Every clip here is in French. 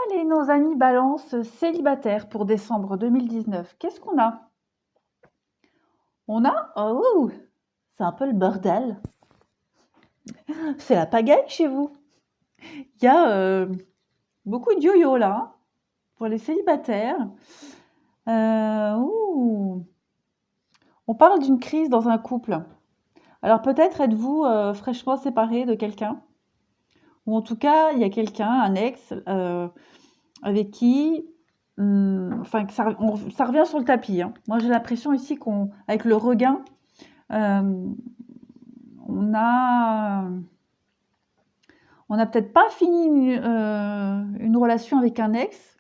Allez, nos amis balance célibataires pour décembre 2019. Qu'est-ce qu'on a? On a... Oh, c'est un peu le bordel. C'est la pagaille chez vous. Il y a beaucoup de yo-yo là, hein, pour les célibataires. Ouh. On parle d'une crise dans un couple. Alors peut-être êtes-vous fraîchement séparé de quelqu'un, ou en tout cas il y a quelqu'un, un ex, avec qui, enfin que ça revient sur le tapis, hein. Moi j'ai l'impression ici avec le regain, on a on n'a peut-être pas fini une relation avec un ex.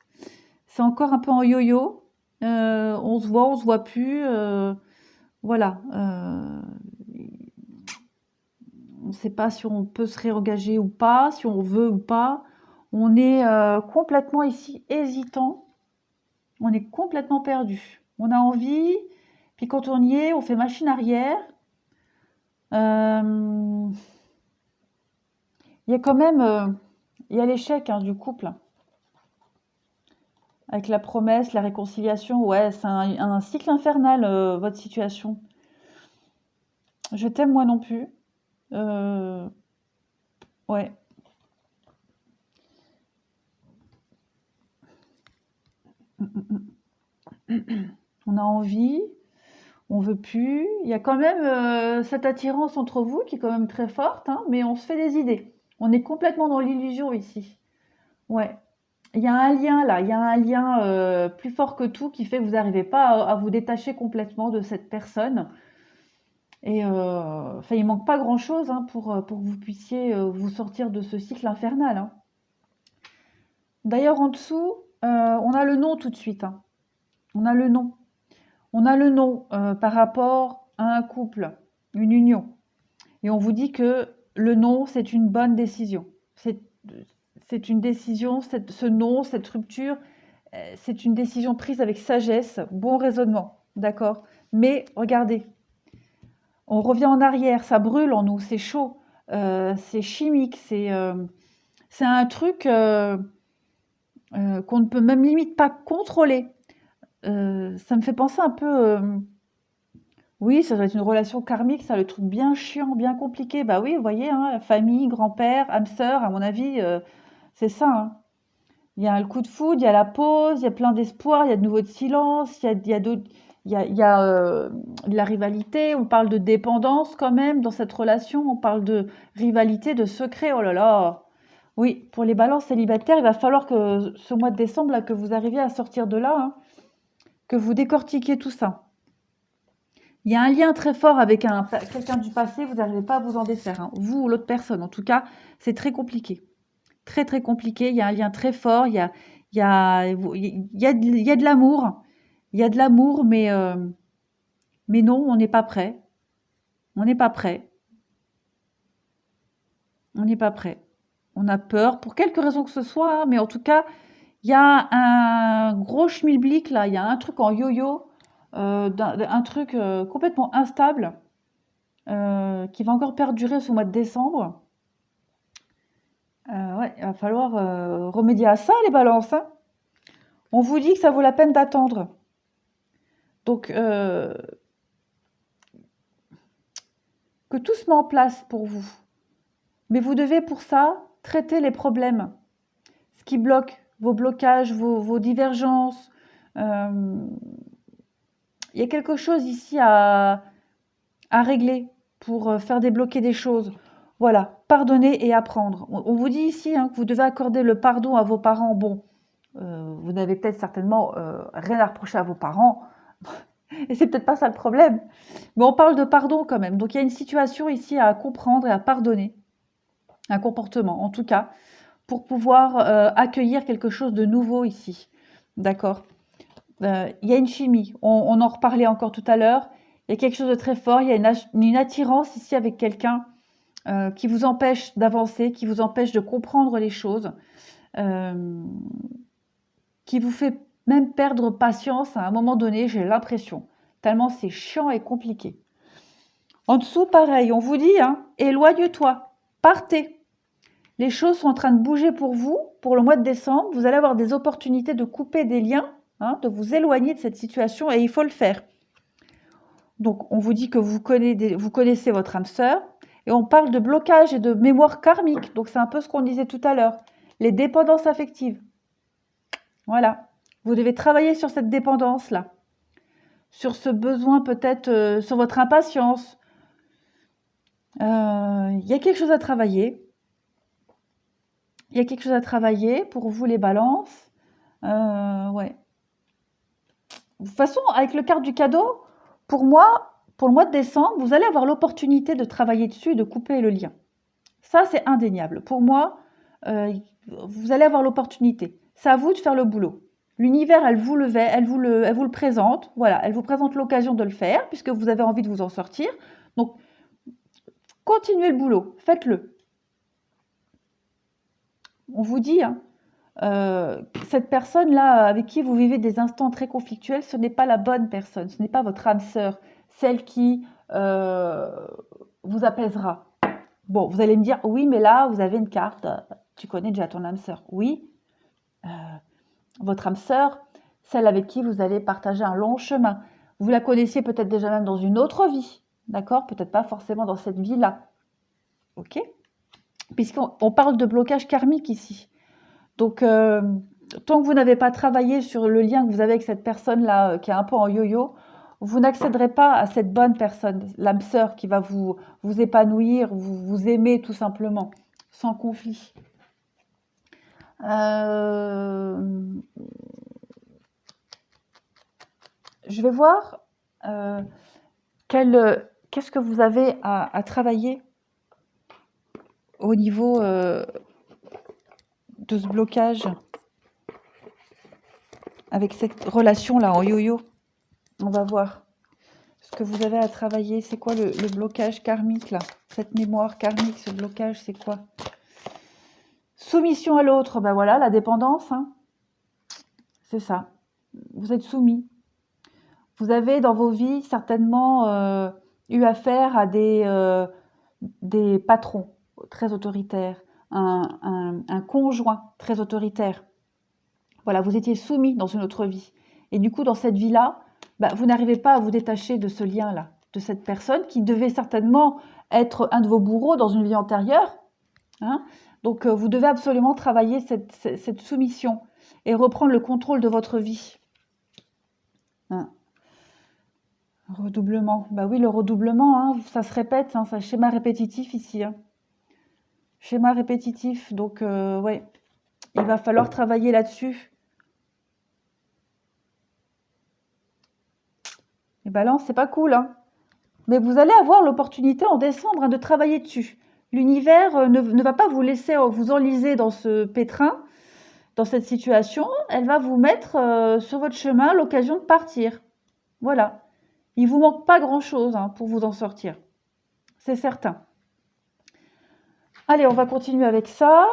C'est encore un peu en yo-yo. On se voit plus. Voilà. On ne sait pas si on peut se réengager ou pas, si on veut ou pas. On est complètement ici hésitant. On est complètement perdu. On a envie, puis quand on y est, on fait machine arrière. Il y a quand même il y a l'échec, hein, du couple. Avec la promesse, la réconciliation, ouais, c'est un cycle infernal, votre situation. Je t'aime moi non plus. Ouais. On a envie, on veut plus. Il y a quand même cette attirance entre vous qui est quand même très forte, hein, mais on se fait des idées. On est complètement dans l'illusion ici. Ouais. Il y a un lien là, il y a un lien plus fort que tout qui fait que vous n'arrivez pas à vous détacher complètement de cette personne. Et enfin, il manque pas grand-chose, hein, pour que vous puissiez vous sortir de ce cycle infernal, hein. D'ailleurs, en dessous, on a le nom tout de suite, hein. On a le nom. On a le nom par rapport à un couple, une union. Et on vous dit que le non, c'est une bonne décision. C'est une décision, ce non, cette rupture, c'est une décision prise avec sagesse, bon raisonnement, d'accord? Mais regardez, on revient en arrière, ça brûle en nous, c'est chaud, c'est chimique, c'est un truc qu'on ne peut même limite pas contrôler. Ça me fait penser un peu, oui, ça doit être une relation karmique, ça, le truc bien chiant, bien compliqué. Bah oui, vous voyez, hein, famille, grand-père, âme sœur, à mon avis, c'est ça, hein. Il y a le coup de foudre, il y a la pause, il y a plein d'espoir, il y a de nouveau de silence, il y a d'autres, il y a de la rivalité, on parle de dépendance quand même dans cette relation, on parle de rivalité, de secret, oh là là. Oui, pour les balances célibataires, il va falloir que ce mois de décembre, là, que vous arriviez à sortir de là, hein, que vous décortiquiez tout ça. Il y a un lien très fort avec quelqu'un du passé, vous n'arrivez pas à vous en défaire, hein. Vous ou l'autre personne, en tout cas, c'est très compliqué. Très, très compliqué. Il y a un lien très fort. Il y a, il y a de l'amour. Il y a de l'amour, mais non, on n'est pas prêt. On n'est pas prêt. On n'est pas prêt. On a peur, pour quelque raison que ce soit, hein, mais en tout cas, il y a un gros schmilblick là. Il y a un truc en yo-yo, un truc complètement instable qui va encore perdurer ce mois de décembre. Ouais, il va falloir remédier à ça, les balances, hein. On vous dit que ça vaut la peine d'attendre. Donc, que tout se met en place pour vous. Mais vous devez pour ça traiter les problèmes, ce qui bloque, vos blocages, vos divergences. Il y a quelque chose ici à régler pour faire débloquer des choses. Voilà, pardonner et apprendre. On vous dit ici, hein, que vous devez accorder le pardon à vos parents. Bon, vous n'avez peut-être certainement rien à reprocher à vos parents. Et c'est peut-être pas ça le problème. Mais on parle de pardon quand même. Donc il y a une situation ici à comprendre et à pardonner. Un comportement, en tout cas, pour pouvoir accueillir quelque chose de nouveau ici. D'accord? Il y a une chimie. On en reparlait encore tout à l'heure. Il y a quelque chose de très fort. Il y a une attirance ici avec quelqu'un qui vous empêche d'avancer, qui vous empêche de comprendre les choses, qui vous fait même perdre patience à un moment donné, j'ai l'impression. Tellement c'est chiant et compliqué. En dessous, pareil, on vous dit, hein, éloigne-toi, partez. Les choses sont en train de bouger pour vous, pour le mois de décembre, vous allez avoir des opportunités de couper des liens, hein, de vous éloigner de cette situation et il faut le faire. Donc, on vous dit que vous connaissez votre âme sœur et on parle de blocage et de mémoire karmique. Donc, c'est un peu ce qu'on disait tout à l'heure. Les dépendances affectives. Voilà. Vous devez travailler sur cette dépendance-là. Sur ce besoin peut-être, sur votre impatience. Il y a quelque chose à travailler. Il y a quelque chose à travailler pour vous les balances. Ouais. De toute façon, avec le carte du cadeau, pour moi, pour le mois de décembre, vous allez avoir l'opportunité de travailler dessus et de couper le lien. Ça, c'est indéniable. Pour moi, vous allez avoir l'opportunité. C'est à vous de faire le boulot. L'univers, elle vous le présente. Voilà, elle vous présente l'occasion de le faire puisque vous avez envie de vous en sortir. Donc, continuez le boulot, faites-le. On vous dit, hein, cette personne-là avec qui vous vivez des instants très conflictuels, ce n'est pas la bonne personne, ce n'est pas votre âme sœur, celle qui vous apaisera. Bon, vous allez me dire, oui, mais là, vous avez une carte, tu connais déjà ton âme sœur. Oui, votre âme sœur, celle avec qui vous allez partager un long chemin. Vous la connaissiez peut-être déjà même dans une autre vie, d'accord? Peut-être pas forcément dans cette vie-là, ok? Puisqu'on parle de blocage karmique ici. Donc, tant que vous n'avez pas travaillé sur le lien que vous avez avec cette personne-là qui est un peu en yo-yo, vous n'accéderez pas à cette bonne personne, l'âme sœur qui va vous épanouir, vous aimer tout simplement, sans conflit. Je vais voir qu'est-ce que vous avez à travailler au niveau de ce blocage avec cette relation-là en yo-yo. On va voir ce que vous avez à travailler. C'est quoi le blocage karmique, là? Cette mémoire karmique, ce blocage, c'est quoi? Soumission à l'autre, ben voilà, la dépendance, hein. C'est ça. Vous êtes soumis. Vous avez dans vos vies certainement eu affaire à des patrons très autoritaires, un conjoint très autoritaire. Voilà, vous étiez soumis dans une autre vie. Et du coup, dans cette vie-là, bah, vous n'arrivez pas à vous détacher de ce lien-là, de cette personne qui devait certainement être un de vos bourreaux dans une vie antérieure. Hein. Donc, vous devez absolument travailler cette soumission et reprendre le contrôle de votre vie. Hein. Redoublement. Bah oui, le redoublement, hein, ça se répète, hein, c'est un schéma répétitif ici. Hein. Schéma répétitif, donc ouais, il va falloir travailler là-dessus. Les balances, c'est pas cool, hein. Mais vous allez avoir l'opportunité en décembre hein, de travailler dessus. L'univers ne va pas vous laisser vous enliser dans ce pétrin, dans cette situation. Elle va vous mettre sur votre chemin l'occasion de partir. Voilà. Il ne vous manque pas grand-chose hein, pour vous en sortir. C'est certain. Allez, on va continuer avec ça.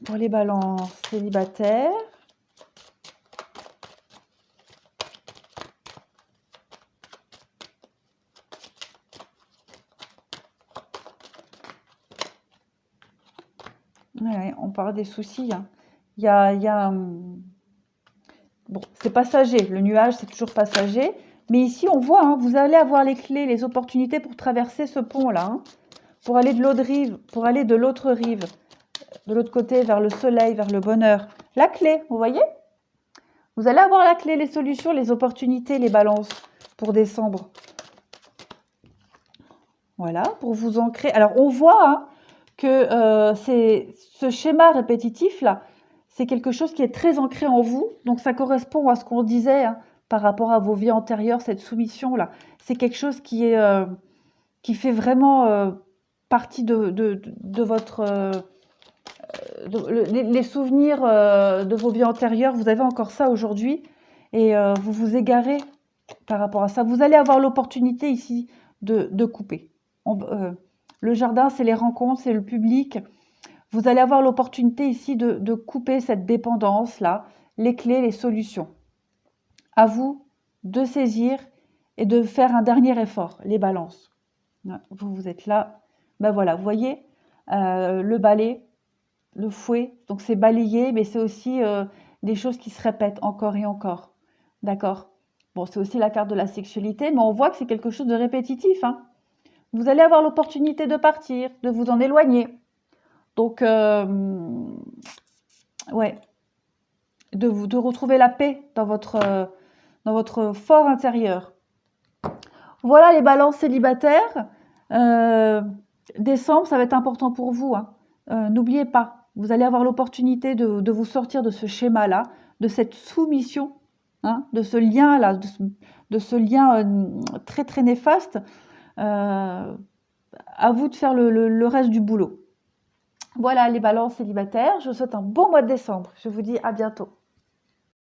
Pour les balances célibataires. Ouais, on parle des soucis. Hein. Il y a bon, c'est passager. Le nuage, c'est toujours passager. Mais ici, on voit, hein, vous allez avoir les clés, les opportunités pour traverser ce pont-là. Hein, pour aller de l'autre rive, de l'autre côté, vers le soleil, vers le bonheur. La clé, vous voyez? Vous allez avoir la clé, les solutions, les opportunités, les balances pour décembre. Voilà, pour vous ancrer. Alors, on voit hein, que ce schéma répétitif-là, c'est quelque chose qui est très ancré en vous. Donc, ça correspond à ce qu'on disait hein, par rapport à vos vies antérieures, cette soumission-là. C'est quelque chose qui fait vraiment partie de votre... les souvenirs de vos vies antérieures, vous avez encore ça aujourd'hui. Et vous vous égarez par rapport à ça. Vous allez avoir l'opportunité ici de couper. Le jardin, c'est les rencontres, c'est le public. Vous allez avoir l'opportunité ici de couper cette dépendance-là, les clés, les solutions. À vous de saisir et de faire un dernier effort, les balances. Vous êtes là. Ben voilà, vous voyez, le balai, le fouet, donc c'est balayer, mais c'est aussi des choses qui se répètent encore et encore. D'accord? Bon, c'est aussi la carte de la sexualité, mais on voit que c'est quelque chose de répétitif, hein. Vous allez avoir l'opportunité de partir, de vous en éloigner. Donc, ouais, de retrouver la paix dans votre fort intérieur. Voilà les balances célibataires. Euh, Décembre, ça va être important pour vous, hein. N'oubliez pas, vous allez avoir l'opportunité de vous sortir de ce schéma-là, de cette soumission, hein, de ce lien-là, de ce lien très très néfaste. Euh, à vous de faire le reste du boulot. Voilà les balances célibataires. Je vous souhaite un bon mois de décembre. Je vous dis à bientôt.